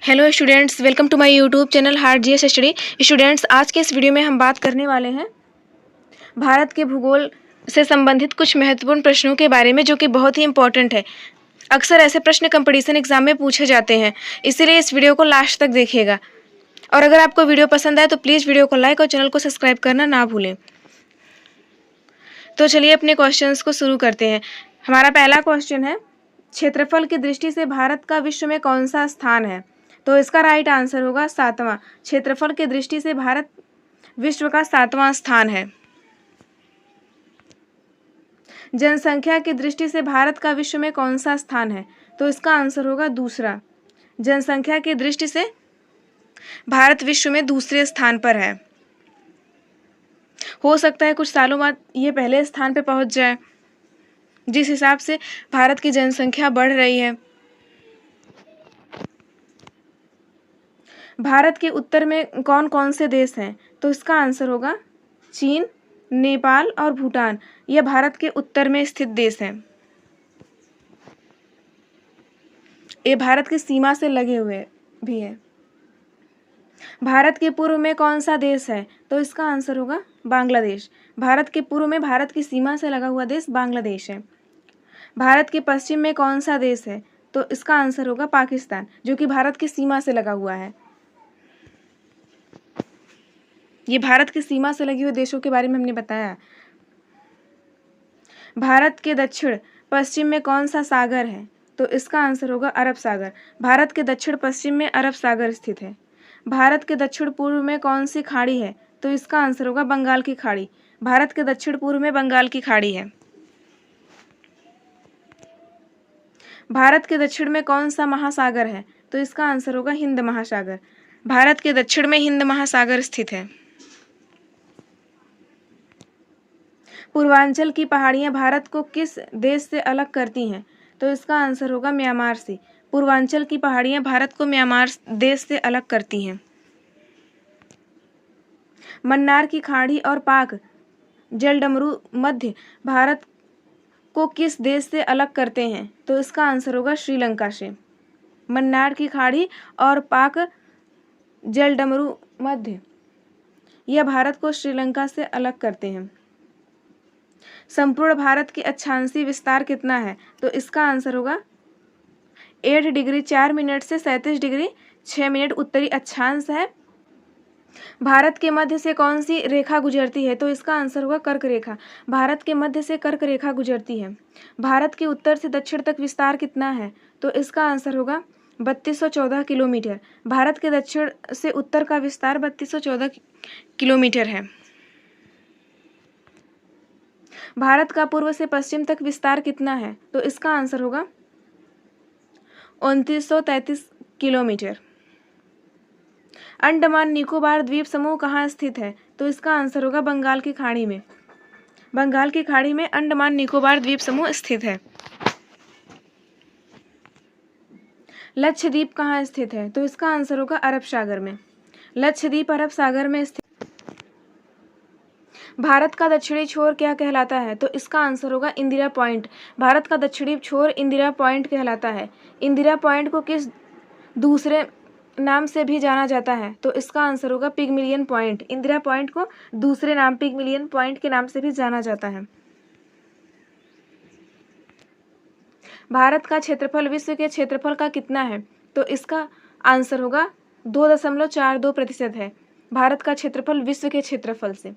Hello students, welcome to my YouTube channel hard GS study. Students, आज के इस video में हम बात करने वाले हैं भारत के भूगोल से संबंधित कुछ महत्वपूर्ण प्रश्नों के बारे में, जो कि बहुत ही इंपॉर्टेंट है। अक्सर ऐसे प्रश्न कंपटीशन एग्जाम में पूछे जाते हैं, इसीलिए इस वीडियो को लास्ट तक देखिएगा। और अगर आपको वीडियो पसंद आए तो प्लीज़ वीडियो को लाइक और चैनल को सब्सक्राइब करना ना भूलें। तो चलिए अपने क्वेश्चंस को शुरू करते हैं। हमारा पहला क्वेश्चन है, क्षेत्रफल की दृष्टि से भारत का विश्व में कौन सा स्थान है? तो इसका राइट आंसर होगा 7वां। क्षेत्रफल की दृष्टि से भारत विश्व का 7वां स्थान है। जनसंख्या की दृष्टि से भारत का विश्व में कौन सा स्थान है? तो इसका आंसर होगा दूसरा। जनसंख्या की दृष्टि से भारत विश्व में दूसरे स्थान पर है। हो सकता है कुछ सालों बाद ये पहले स्थान पर पहुंच जाए, जिस हिसाब से भारत की जनसंख्या बढ़ रही है। भारत के उत्तर में कौन कौन से देश हैं? तो इसका आंसर होगा चीन, नेपाल और भूटान। यह भारत के उत्तर में स्थित देश हैं। ये भारत की सीमा से लगे हुए भी है। भारत के पूर्व में कौन सा देश है? तो इसका आंसर होगा बांग्लादेश। भारत के पूर्व में भारत की सीमा से लगा हुआ देश बांग्लादेश है। भारत के पश्चिम में कौन सा देश है? तो इसका आंसर होगा पाकिस्तान, जो कि भारत की सीमा से लगा हुआ है। ये भारत की सीमा से लगे हुए देशों के बारे में हमने बताया। भारत के दक्षिण पश्चिम में कौन सा सागर है? तो इसका आंसर होगा अरब सागर। भारत के दक्षिण पश्चिम में अरब सागर स्थित है। भारत के दक्षिण पूर्व में कौन सी खाड़ी है? तो इसका आंसर होगा बंगाल की खाड़ी। भारत के दक्षिण पूर्व में बंगाल की खाड़ी है। भारत के दक्षिण में कौन सा महासागर है? तो इसका आंसर होगा हिंद महासागर। भारत के दक्षिण में हिंद महासागर स्थित है। पूर्वांचल की पहाड़ियां भारत को किस देश से अलग करती हैं? तो इसका आंसर होगा म्यांमार से। पूर्वांचल की पहाड़ियां भारत को म्यांमार देश से अलग करती हैं। मन्नार की खाड़ी और पाक जलडमरू मध्य भारत को किस देश से अलग करते हैं? तो इसका आंसर होगा श्रीलंका से। मन्नार की खाड़ी और पाक जलडमरू मध्य यह भारत को श्रीलंका से अलग करते हैं। संपूर्ण भारत की अक्षांशीय विस्तार कितना है? तो इसका आंसर होगा 8 डिग्री 4 मिनट से 37 डिग्री 6 मिनट उत्तरी अक्षांश है। भारत के मध्य से कौन सी रेखा गुजरती है? तो इसका आंसर होगा कर्क रेखा। भारत के मध्य से कर्क रेखा गुजरती है। भारत के उत्तर से दक्षिण तक विस्तार कितना है? तो इसका आंसर होगा 3214 किलोमीटर। भारत के दक्षिण से उत्तर का विस्तार 3214 किलोमीटर है। भारत का पूर्व से पश्चिम तक विस्तार कितना है? तो इसका आंसर होगा 2933 किलोमीटर। अंडमान निकोबार द्वीप समूह कहाँ स्थित है? तो इसका आंसर होगा बंगाल की खाड़ी में। बंगाल की खाड़ी में अंडमान निकोबार द्वीप समूह स्थित है। लक्षद्वीप कहाँ स्थित है? तो इसका आंसर होगा अरब सागर में। लक्षद्वीप अरब सागर में स्थित। भारत का दक्षिणी छोर क्या कहलाता है? तो इसका आंसर होगा इंदिरा पॉइंट। भारत का दक्षिणी छोर इंदिरा पॉइंट कहलाता है। इंदिरा पॉइंट को किस दूसरे नाम से भी जाना जाता है? तो इसका आंसर होगा पिगमिलियन पॉइंट। इंदिरा पॉइंट को दूसरे नाम पिगमिलियन पॉइंट के नाम से भी जाना जाता है। भारत का क्षेत्रफल विश्व के क्षेत्रफल का कितना है? तो इसका आंसर होगा 2.42% है। भारत का क्षेत्रफल विश्व के क्षेत्रफल से।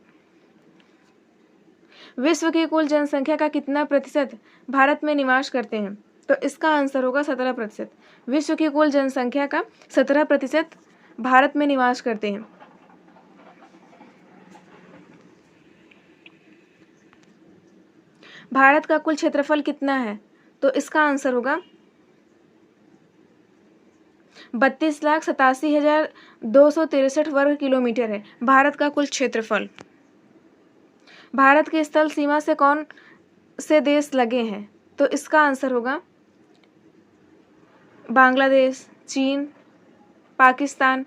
विश्व की कुल जनसंख्या का कितना प्रतिशत भारत में निवास करते हैं? तो इसका आंसर होगा 17%। विश्व की कुल जनसंख्या का 17% भारत में निवास करते हैं। भारत का कुल क्षेत्रफल कितना है? तो इसका आंसर होगा 32,87,263 वर्ग किलोमीटर है भारत का कुल क्षेत्रफल। भारत की स्थल सीमा से कौन से देश लगे हैं? तो इसका आंसर होगा बांग्लादेश, चीन, पाकिस्तान,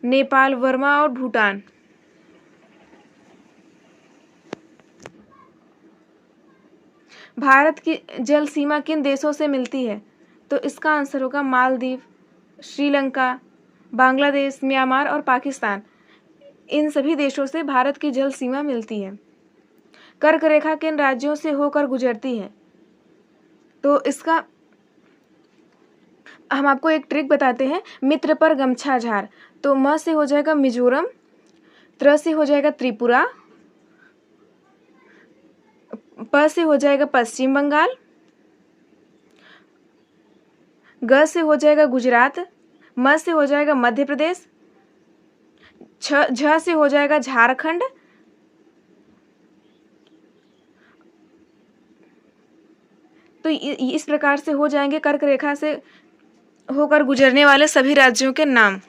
नेपाल, वर्मा और भूटान। भारत की जल सीमा किन देशों से मिलती है? तो इसका आंसर होगा मालदीव, श्रीलंका, बांग्लादेश, म्यांमार और पाकिस्तान, इन सभी देशों से भारत की जल सीमा मिलती है। कर्क रेखा किन राज्यों से होकर गुजरती है? तो इसका हम आपको एक ट्रिक बताते हैं। मित्र पर गमछा झार, तो म से हो जाएगा मिजोरम, त्र से हो जाएगा त्रिपुरा, प से हो जाएगा पश्चिम बंगाल, ग से हो जाएगा गुजरात, म से हो जाएगा मध्य प्रदेश, झ से हो जाएगा झारखंड, तो इस प्रकार से हो जाएंगे कर्क रेखा से होकर गुजरने वाले सभी राज्यों के नाम।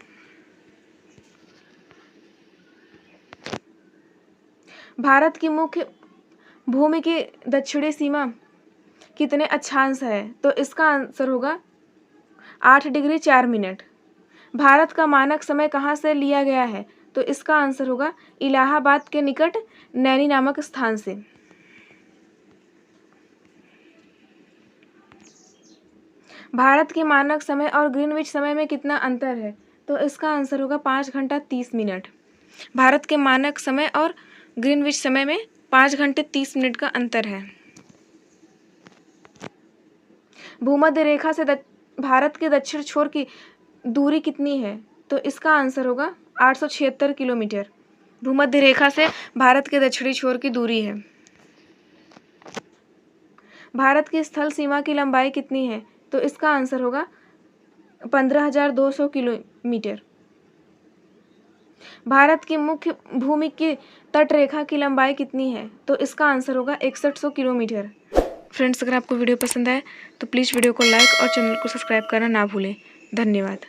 भारत की मुख्य भूमि की दक्षिणी सीमा कितने अक्षांश है? तो इसका आंसर होगा 8 डिग्री 4 मिनट। भारत का मानक समय कहाँ से लिया गया है? तो इसका आंसर होगा इलाहाबाद के निकट नैनी नामक स्थान से। भारत के मानक समय और ग्रीनविच समय में कितना अंतर है? तो इसका आंसर होगा 5 घंटा 30 मिनट। भारत के मानक समय और ग्रीनविच समय में 5 घंटे 30 मिनट का अंतर है। भूमध्य रेखा से भारत के दक्षिण छोर की दूरी कितनी है? तो इसका आंसर होगा 876 किलोमीटर। भूमध्य रेखा से भारत के दक्षिणी छोर की दूरी है। भारत की स्थल सीमा की लंबाई कितनी है? तो इसका आंसर होगा 15,200 किलोमीटर। भारत की मुख्य भूमि की तट रेखा की लंबाई कितनी है? तो इसका आंसर होगा 6100 किलोमीटर। फ्रेंड्स, अगर आपको वीडियो पसंद आए तो प्लीज़ वीडियो को लाइक और चैनल को सब्सक्राइब करना ना भूलें। धन्यवाद।